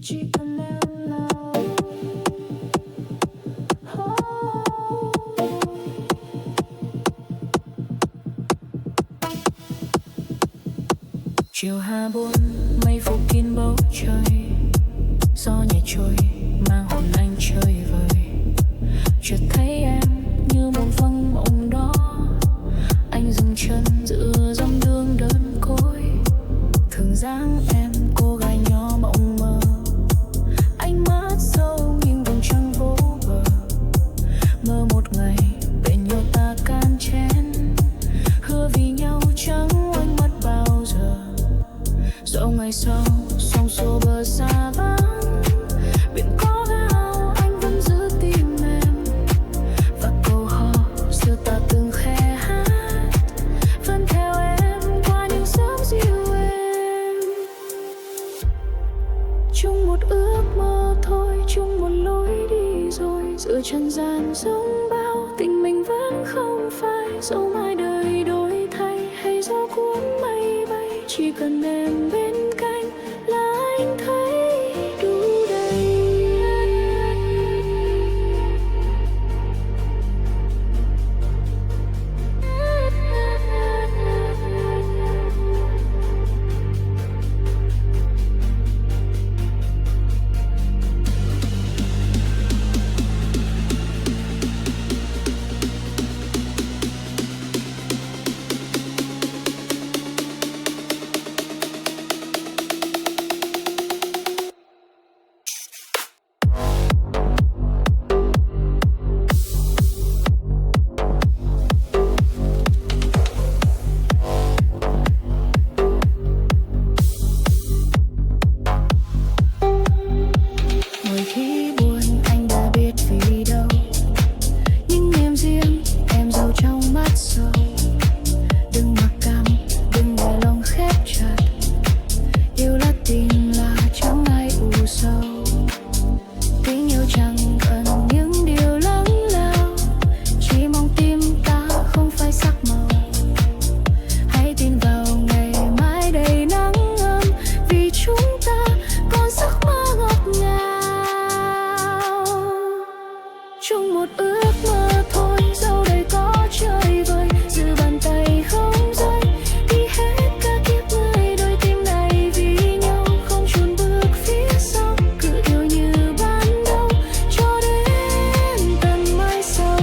chỉ cần em là chiều hạ buồn mây phủ kín bầu trời, gió nhẹ trôi mang hồn anh chơi vơi. Chợt thấy em như một vầng mộng đó, anh dừng chân giữa dòng đường đơn côi. Thường dáng em cô gái nhỏ mộng mơ, ánh mắt sâu nhưng vầng trăng vô bờ. Mơ một ngày bên nhau ta can chén, hứa vì nhau chẳng oanh mất bao giờ. Dẫu ngày sau sông xô bờ xa vắng, biển có gao anh vẫn giữ tim em. Và câu hò xưa ta từng khẽ hát vẫn theo em qua những sớm dịu êm. Chung một ước mơ thôi, chung một lối đi rồi, giữa trần gian giống bao tình mình vẫn không phai. Dẫu mai đời đổi thay hay gió cuốn mây bay, chỉ cần em bên cạnh là anh thấy đủ đầy. Mỗi khi buồn anh đã biết vì đâu, những niềm riêng em giấu trong mắt sâu. Đừng mặc cảm, đừng để lòng khép chặt, yêu là tin là chẳng ai u sầu. Tình yêu chẳng cần những điều lớn lao, chỉ mong tim ta không phải sắc màu. Hãy tin vào ngày mai đầy nắng ấm, vì chúng ta còn giấc mơ ngọt ngào. Chung một ước mơ thôi, dẫu đời có trời vơi, giữ bàn tay không rơi, đi hết cả kiếp người. Đôi tim này vì nhau không chùn bước phía sau, cứ yêu như ban đầu cho đến tận mai sau.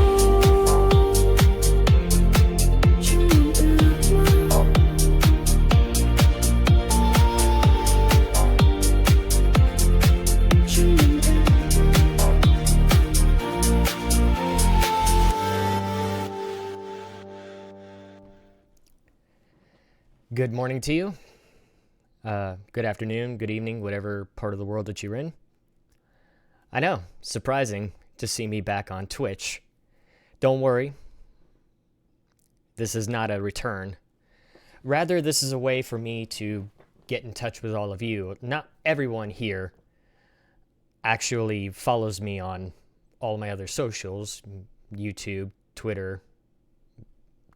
Chung một ước mơ. Chung một Good morning to you. Good afternoon, good evening, whatever part of the world that you're in. I know, surprising to see me back on Twitch. Don't worry. This is not a return. Rather, this is a way for me to get in touch with all of you. Not everyone here actually follows me on all my other socials, YouTube, Twitter,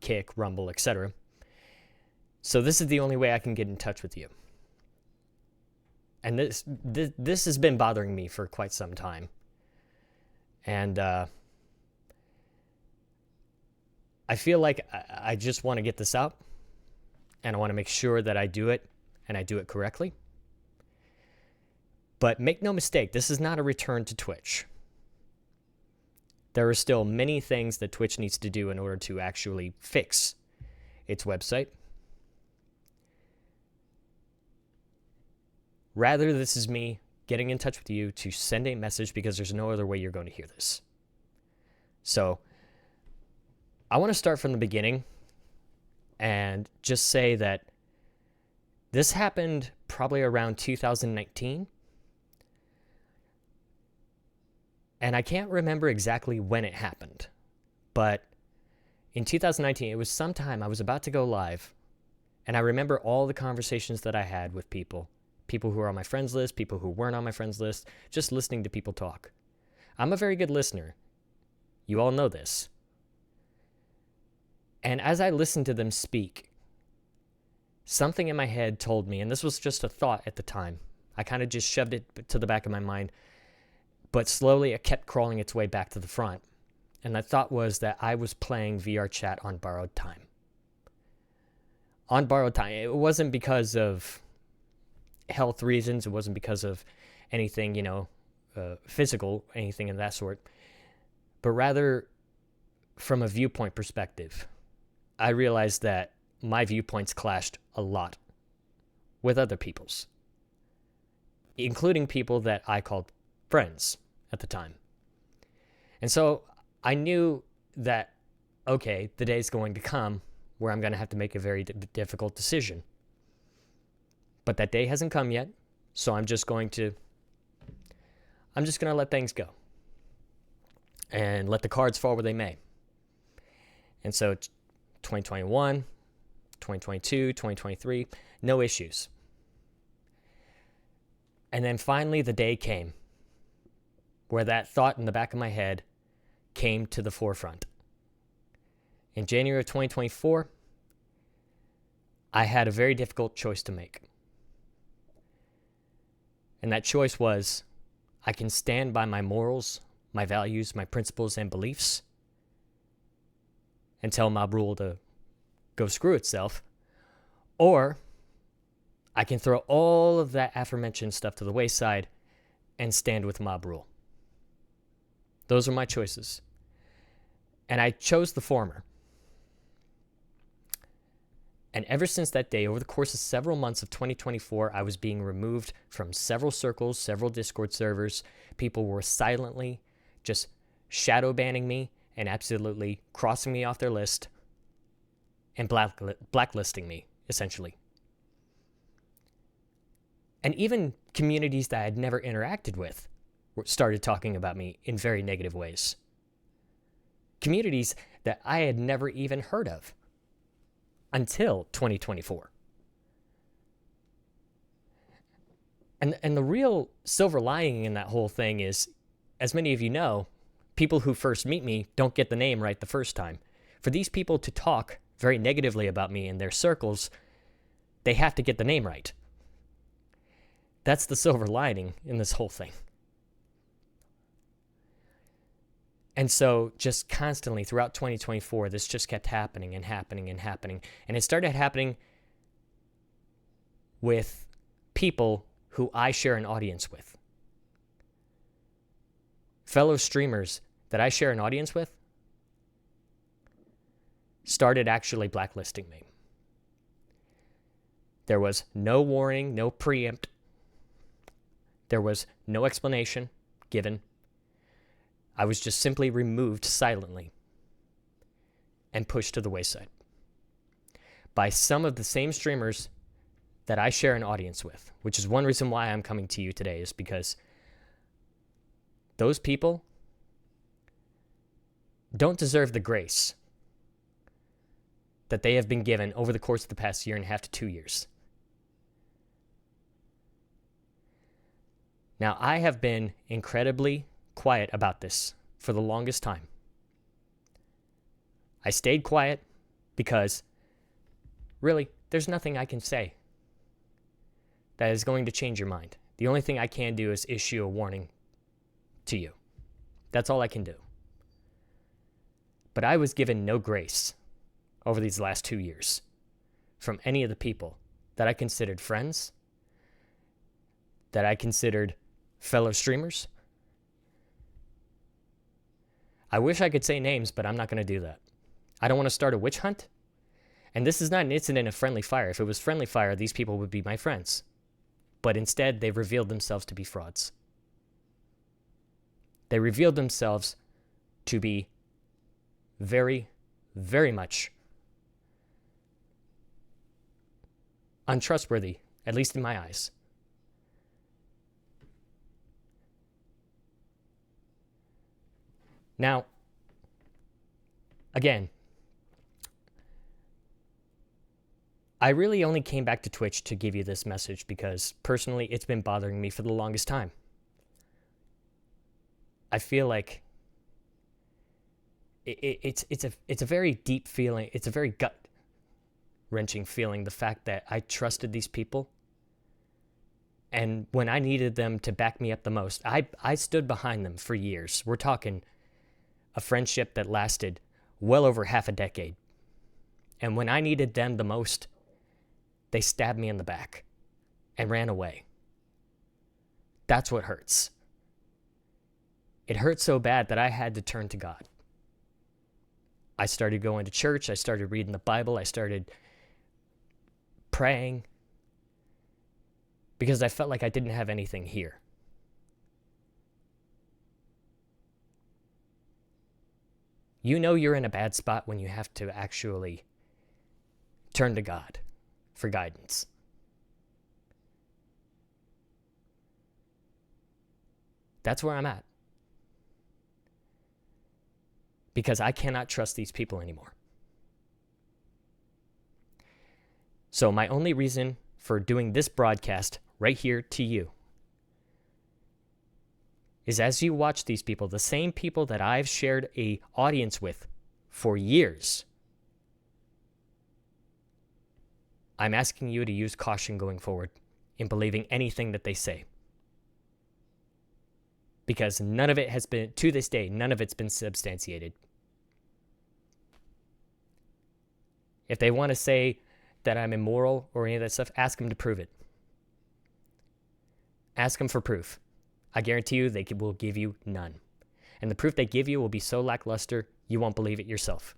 Kick, Rumble, etc. So this is the only way I can get in touch with you. And this has been bothering me for quite some time. And I feel like I just want to get this out. And I want to make sure that I do it, and I do it correctly. But make no mistake, this is not a return to Twitch. There are still many things that Twitch needs to do in order to actually fix its website. Rather, this is me getting in touch with you to send a message, because there's no other way you're going to hear this. So I want to start from the beginning and just say that this happened probably around 2019. And I can't remember exactly when it happened, but in 2019, it was sometime I was about to go live, and I remember all the conversations that I had with people who were on my friends list, people who weren't on my friends list, just listening to people talk. I'm a very good listener. You all know this. And as I listened to them speak, something in my head told me, and this was just a thought at the time, I kind of just shoved it to the back of my mind, but slowly it kept crawling its way back to the front. And the thought was that I was playing VR chat on borrowed time. On borrowed time. It wasn't because of health reasons. It wasn't because of anything, physical, anything of that sort. But rather from a viewpoint perspective. I realized that my viewpoints clashed a lot with other people's, including people that I called friends at the time. And so I knew that, okay, the day's going to come where I'm going to have to make a very difficult decision. But that day hasn't come yet, so I'm just going to let things go and let the cards fall where they may. And so 2021, 2022, 2023, no issues. And then finally the day came where that thought in the back of my head came to the forefront. In January of 2024, I had a very difficult choice to make. And that choice was, I can stand by my morals, my values, my principles, and beliefs, and tell Mob Rule to go screw itself, or I can throw all of that aforementioned stuff to the wayside and stand with Mob Rule. Those are my choices. And I chose the former. And ever since that day, over the course of several months of 2024, I was being removed from several circles, several Discord servers. People were silently just shadow banning me and absolutely crossing me off their list and blacklisting me, essentially. And even communities that I had never interacted with started talking about me in very negative ways. Communities that I had never even heard of until 2024. And the real silver lining in that whole thing is, as many of you know, people who first meet me don't get the name right the first time. For these people to talk very negatively about me in their circles, they have to get the name right. That's the silver lining in this whole thing. And so just constantly throughout 2024, this just kept happening and happening and happening. And it started happening with people who I share an audience with. Fellow streamers that I share an audience with started actually blacklisting me. There was no warning, no preempt. There was no explanation given. I was just simply removed silently and pushed to the wayside by some of the same streamers that I share an audience with, which is one reason why I'm coming to you today, is because those people don't deserve the grace that they have been given over the course of the past 1.5 to 2 years. Now, I have been incredibly quiet about this for the longest time. I stayed quiet because, really, there's nothing I can say that is going to change your mind. The only thing I can do is issue a warning to you. That's all I can do. But I was given no grace over these last 2 years from any of the people that I considered friends, that I considered fellow streamers. I wish I could say names, but I'm not going to do that. I don't want to start a witch hunt. And this is not an incident of friendly fire. If it was friendly fire, these people would be my friends. But instead, they've revealed themselves to be frauds. They revealed themselves to be very, very much untrustworthy, at least in my eyes. Now, again, I really only came back to Twitch to give you this message because personally it's been bothering me for the longest time. I feel like it's a very deep feeling. It's a very gut-wrenching feeling, the fact that I trusted these people And when I needed them to back me up the most, I stood behind them for years. We're talking a friendship that lasted well over half a decade. And when I needed them the most, they stabbed me in the back and ran away. That's what hurts. It hurt so bad that I had to turn to God. I started going to church. I started reading the Bible. I started praying because I felt like I didn't have anything here. You know you're in a bad spot when you have to actually turn to God for guidance. That's where I'm at. Because I cannot trust these people anymore. So my only reason for doing this broadcast right here to you is as you watch these people, the same people that I've shared an audience with for years, I'm asking you to use caution going forward in believing anything that they say. Because none of it has been, to this day, none of it's been substantiated. If they want to say that I'm immoral or any of that stuff, ask them to prove it. Ask them for proof. I guarantee you they will give you none. And the proof they give you will be so lackluster, you won't believe it yourself.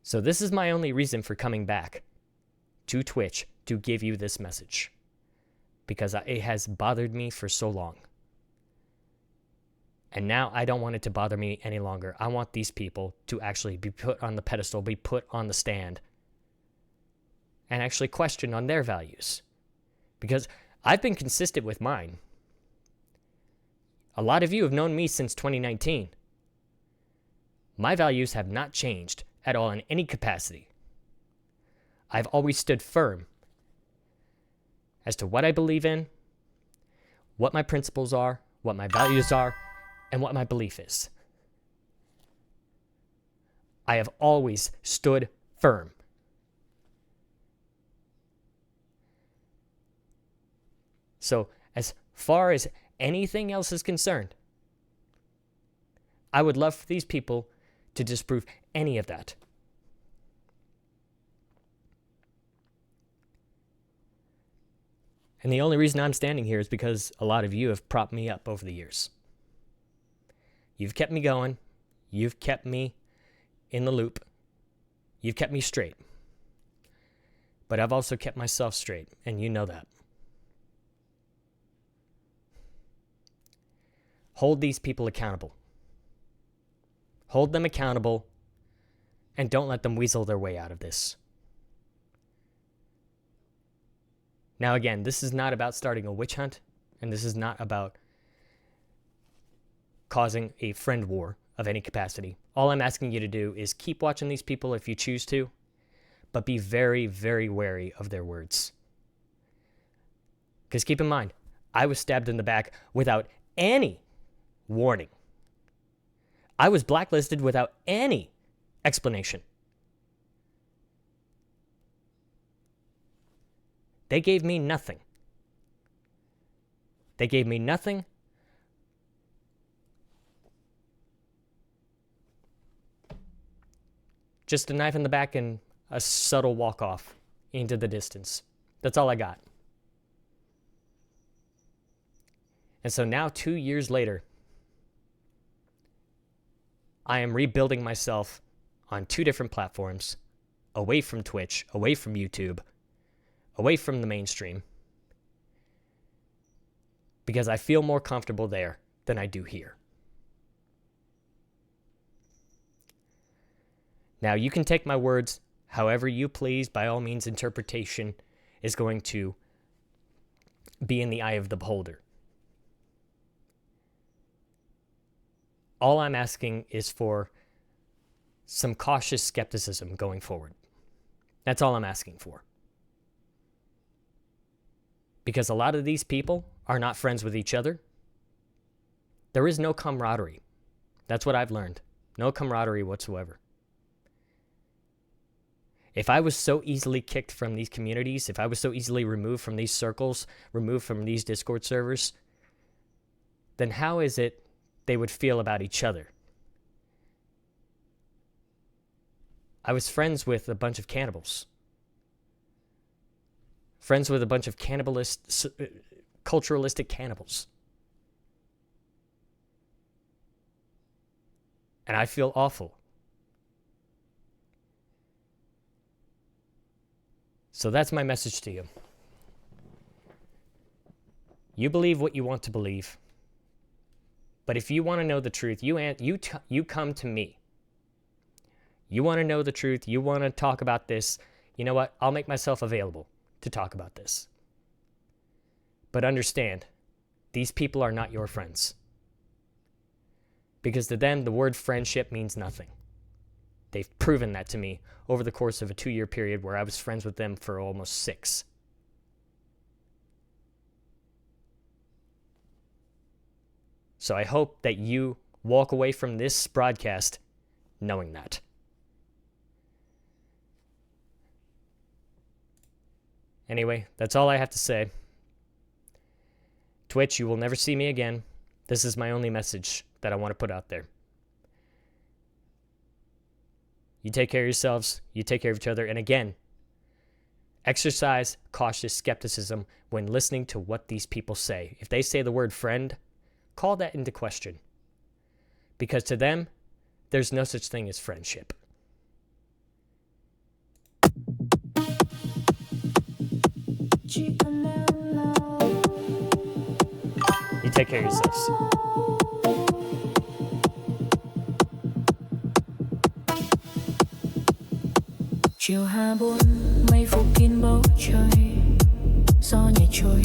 So this is my only reason for coming back to Twitch to give you this message. Because it has bothered me for so long. And now I don't want it to bother me any longer. I want these people to actually be put on the pedestal, be put on the stand, and actually questioned on their values. Because I've been consistent with mine. A lot of you have known me since 2019. My values have not changed at all in any capacity. I've always stood firm as to what I believe in, what my principles are, what my values are, and what my belief is. I have always stood firm. So, as far as anything else is concerned, I would love for these people to disprove any of that. And the only reason I'm standing here is because a lot of you have propped me up over the years. You've kept me going. You've kept me in the loop. You've kept me straight. But I've also kept myself straight, and you know that. Hold these people accountable. Hold them accountable, and don't let them weasel their way out of this. Now again, this is not about starting a witch hunt, and this is not about causing a friend war of any capacity. All I'm asking you to do is keep watching these people if you choose to, but be very, very wary of their words. Because keep in mind, I was stabbed in the back without any warning. I was blacklisted without any explanation. They gave me nothing. They gave me nothing. Just a knife in the back and a subtle walk off into the distance. That's all I got. And so now, 2 years later, I am rebuilding myself on 2 different platforms, away from Twitch, away from YouTube, away from the mainstream, because I feel more comfortable there than I do here. Now, you can take my words however you please. By all means, interpretation is going to be in the eye of the beholder. All I'm asking is for some cautious skepticism going forward. That's all I'm asking for. Because a lot of these people are not friends with each other. There is no camaraderie. That's what I've learned. No camaraderie whatsoever. If I was so easily kicked from these communities, if I was so easily removed from these circles, removed from these Discord servers, then how is it they would feel about each other? I was friends with a bunch of cannibals. Friends with a bunch of culturalistic cannibals. And I feel awful. So that's my message to you. You believe what you want to believe. But if you want to know the truth, you come to me. You want to know the truth, you want to talk about this, you know what? I'll make myself available to talk about this. But understand, these people are not your friends. Because to them, the word friendship means nothing. They've proven that to me over the course of a 2-year period where I was friends with them for almost 6. So I hope that you walk away from this broadcast knowing that. Anyway, that's all I have to say. Twitch, you will never see me again. This is my only message that I want to put out there. You take care of yourselves, you take care of each other, and again, exercise cautious skepticism when listening to what these people say. If they say the word friend, call that into question. Because to them, there's no such thing as friendship. You take care of yourselves. Chiều 24 mây phủ kín bầu trời, gió nhẹ trôi